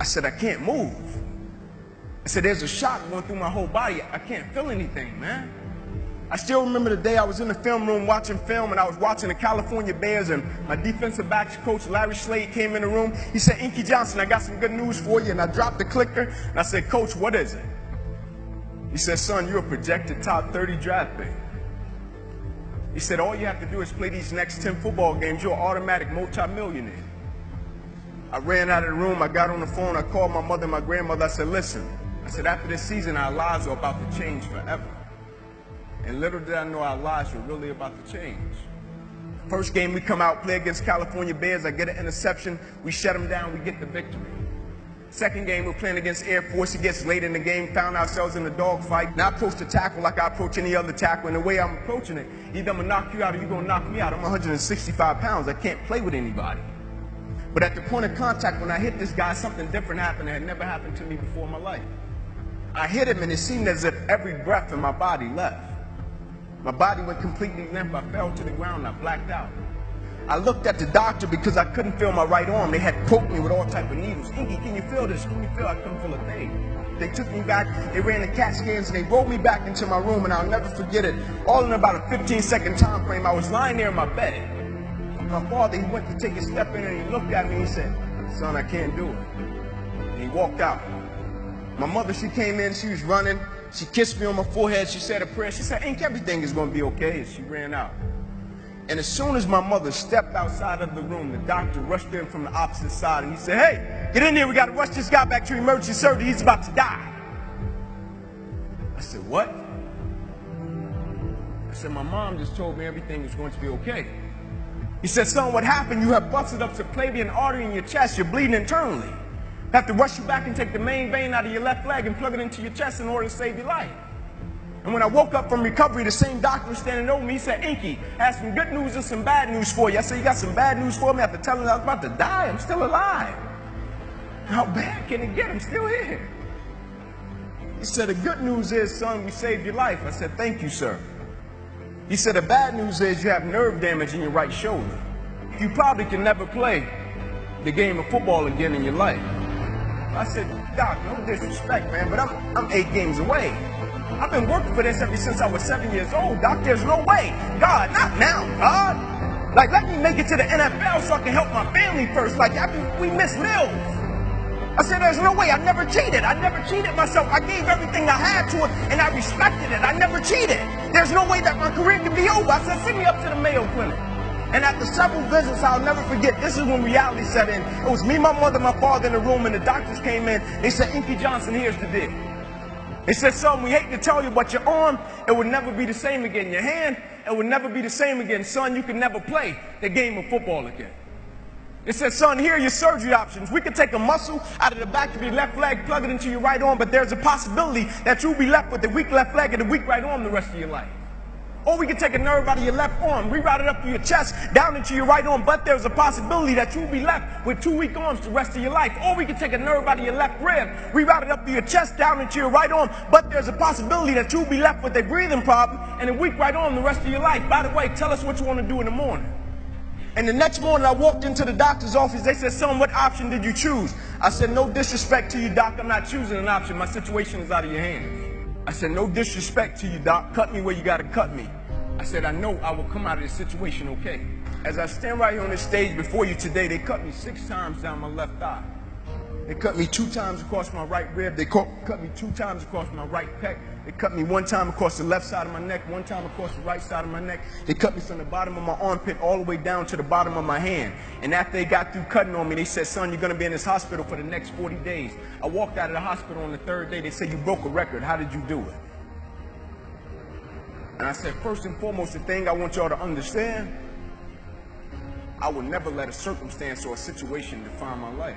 said, I can't move. I said, there's a shock going through my whole body. I can't feel anything, man. I still remember the day I was in the film room watching film, and I was watching the California Bears, and my defensive backs coach, Larry Slade, came in the room. He said, Inky Johnson, I got some good news for you. And I dropped the clicker, and I said, Coach, what is it? He said, son, you're a projected top 30 draft pick. He said, all you have to do is play these next 10 football games. You're an automatic multimillionaire. I ran out of the room. I got on the phone. I called my mother and my grandmother. I said, listen. I said, after this season, our lives are about to change forever. And little did I know our lives were really about to change. First game we come out, play against California Bears. I get an interception. We shut them down. We get the victory. Second game, we're playing against Air Force. It gets late in the game, found ourselves in a dogfight. Now I approach the tackle like I approach any other tackle. And the way I'm approaching it, either I'm going to knock you out or you're going to knock me out. I'm 165 pounds. I can't play with anybody. But at the point of contact, when I hit this guy, something different happened that had never happened to me before in my life. I hit him, and it seemed as if every breath in my body left. My body went completely limp. I fell to the ground. I blacked out. I looked at the doctor because I couldn't feel my right arm. They had poked me with all type of needles. Inky, can you feel this? Can you feel? I couldn't feel a thing. They took me back. They ran the CAT scans, and they rolled me back into my room, and I'll never forget it. All in about a 15-second time frame, I was lying there in my bed. My father, he went to take a step in, and he looked at me, and he said, son, I can't do it. And he walked out. My mother, she came in, she was running. She kissed me on my forehead. She said a prayer. She said, Ink, everything is going to be okay. And she ran out. And as soon as my mother stepped outside of the room, the doctor rushed in from the opposite side, and he said, hey, get in here. We got to rush this guy back to emergency surgery. He's about to die. I said, what? I said, my mom just told me everything is going to be okay. He said, son, what happened? You have busted up subclavian artery in your chest. You're bleeding internally. Have to rush you back and take the main vein out of your left leg and plug it into your chest in order to save your life. And when I woke up from recovery, the same doctor was standing over me. He said, Inky, I have some good news and some bad news for you. I said, you got some bad news for me? After telling him I was about to die, I'm still alive. How bad can it get? I'm still here. He said, the good news is, son, we saved your life. I said, thank you, sir. He said, the bad news is you have nerve damage in your right shoulder. You probably can never play the game of football again in your life. I said, Doc, no disrespect, man, but I'm 8 games away. I've been working for this ever since I was 7 years old, Doc. There's no way. God, not now, God. Like, let me make it to the NFL so I can help my family first. Like, after we miss meals. I said, there's no way. I never cheated. I never cheated myself. I gave everything I had to it, and I respected it. I never cheated. There's no way that my career could be over. I said, send me up to the Mayo Clinic. And after several visits, I'll never forget, this is when reality set in. It was me, my mother, my father in the room, and the doctors came in. They said, Inky Johnson, here's the deal. They said, son, we hate to tell you, but your arm, it would never be the same again. Your hand, it would never be the same again. Son, you can never play the game of football again. They said, son, here are your surgery options. We could take a muscle out of the back of your left leg, plug it into your right arm, but there's a possibility that you'll be left with the weak left leg and the weak right arm the rest of your life. Or we can take a nerve out of your left arm, reroute it up to your chest, down into your right arm, but there's a possibility that you'll be left with 2 weak arms the rest of your life. Or we can take a nerve out of your left rib, reroute it up to your chest, down into your right arm, but there's a possibility that you'll be left with a breathing problem and a weak right arm the rest of your life. By the way, tell us what you want to do in the morning. And the next morning I walked into the doctor's office. They said, son, what option did you choose? I said, no disrespect to you, doc. I'm not choosing an option. My situation is out of your hands. I said, no disrespect to you, doc. Cut me where you got to cut me. I said, I know I will come out of this situation okay. As I stand right here on this stage before you today, they cut me 6 times down my left thigh. They cut me 2 times across my right rib. They cut me 2 times across my right pec. They cut me 1 time across the left side of my neck, 1 time across the right side of my neck. They cut me from the bottom of my armpit all the way down to the bottom of my hand. And after they got through cutting on me, they said, son, you're going to be in this hospital for the next 40 days. I walked out of the hospital on the 3rd day. They said, you broke a record. How did you do it? And I said, first and foremost, the thing I want y'all to understand, I will never let a circumstance or a situation define my life.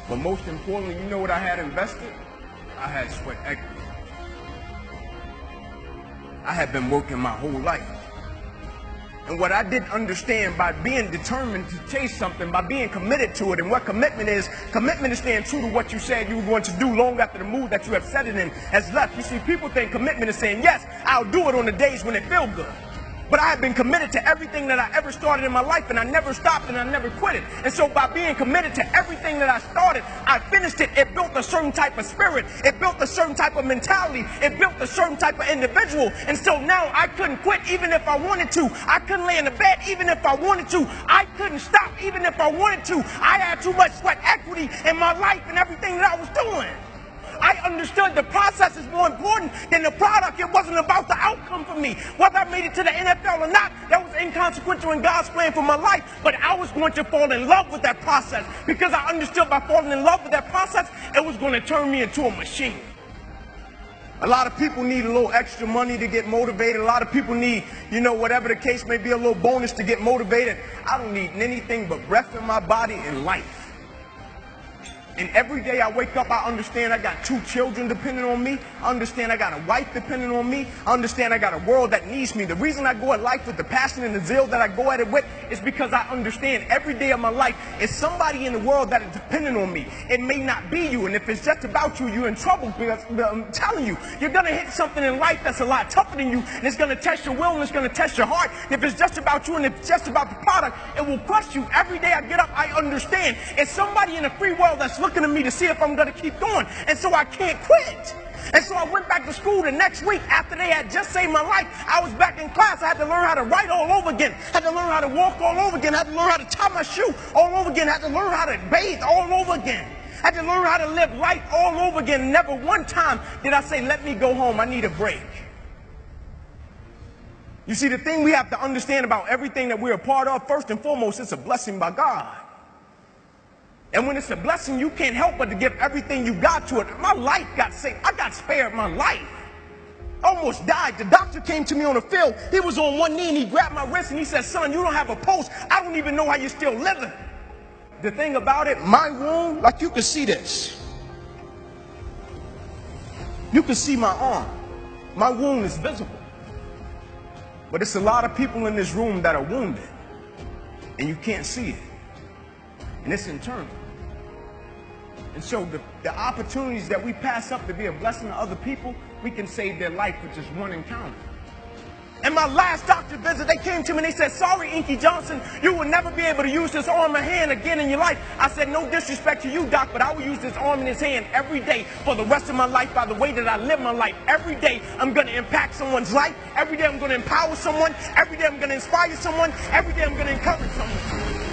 But most importantly, you know what I had invested? I had sweat equity. I had been working my whole life. And what I didn't understand, by being determined to chase something, by being committed to it, and what commitment is staying true to what you said you were going to do long after the mood that you have set it in has left. You see, people think commitment is saying, yes, I'll do it on the days when it feels good. But I had been committed to everything that I ever started in my life, and I never stopped and I never quit it. And so by being committed to everything that I started, I finished it. It built a certain type of spirit. It built a certain type of mentality. It built a certain type of individual. And so now I couldn't quit even if I wanted to. I couldn't lay in the bed even if I wanted to. I couldn't stop even if I wanted to. I had too much sweat equity in my life and everything that I was doing. I understood the process is more important than the product. It wasn't about the outcome for me. Whether I made it to the NFL or not, that was inconsequential in God's plan for my life. But I was going to fall in love with that process because I understood by falling in love with that process, it was going to turn me into a machine. A lot of people need a little extra money to get motivated. A lot of people need, whatever the case may be, a little bonus to get motivated. I don't need anything but breath in my body and life. And every day I wake up, I understand I got 2 children depending on me. I understand I got a wife depending on me. I understand I got a world that needs me. The reason I go at life with the passion and the zeal that I go at it with is because I understand every day of my life is somebody in the world that is dependent on me. It may not be you, and if it's just about you, you're in trouble because I'm telling you, you're going to hit something in life that's a lot tougher than you, and it's going to test your will and it's going to test your heart. And if it's just about you and if it's just about the product, it will crush you. Every day I get up, I understand it's somebody in the free world that's looking at me to see if I'm going to keep going. And so I can't quit. And so I went back to school the next week after they had just saved my life. I was back in class. I had to learn how to write all over again. I had to learn how to walk all over again. I had to learn how to tie my shoe all over again. I had to learn how to bathe all over again. I had to learn how to live life all over again. Never one time did I say, let me go home. I need a break. You see, the thing we have to understand about everything that we're a part of, first and foremost, it's a blessing by God. And when it's a blessing, you can't help but to give everything you got to it. My life got saved. I got spared my life. Almost died. The doctor came to me on the field. He was on one knee and he grabbed my wrist and he said, son, you don't have a pulse. I don't even know how you're still living. The thing about it, my wound, like you can see this. You can see my arm. My wound is visible. But it's a lot of people in this room that are wounded and you can't see it. And it's internal. And so the opportunities that we pass up to be a blessing to other people, we can save their life with just one encounter. In my last doctor visit, they came to me and they said, sorry, Inky Johnson, you will never be able to use this arm and hand again in your life. I said, no disrespect to you, doc, but I will use this arm and this hand every day for the rest of my life by the way that I live my life. Every day I'm going to impact someone's life. Every day I'm going to empower someone. Every day I'm going to inspire someone. Every day I'm going to encourage someone.